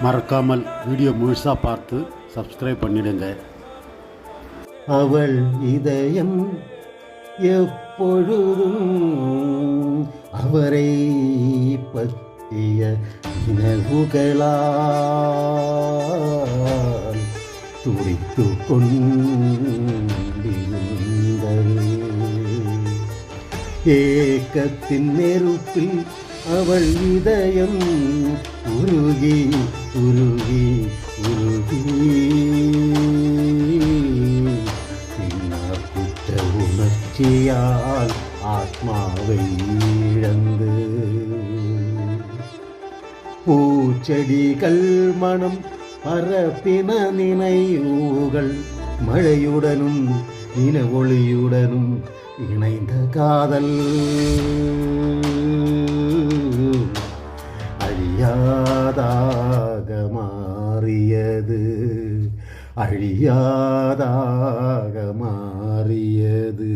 மறக்காமல் வீடியோ முழுசாக பார்த்து சப்ஸ்கிரைப் பண்ணிடுங்க. அவள் இதயம் எப்பொழுதும் அவரை பற்றிய நினைவுகளால் துடித்து கொண்டிருந்தது. ஏக்கத்தின் நெருப்பில் அவள் இதயம் உருகி உருகி உருகி குற்ற உணர்ச்சியால் ஆத்மாவை இழந்து பூச்செடிகள் மனம் பரப்பின நினைவுகள் மழையுடனும் நிலவொளியுடனும் இணைந்த காதல் அழியாதாக மாறியது, அழியாதாக மாறியது.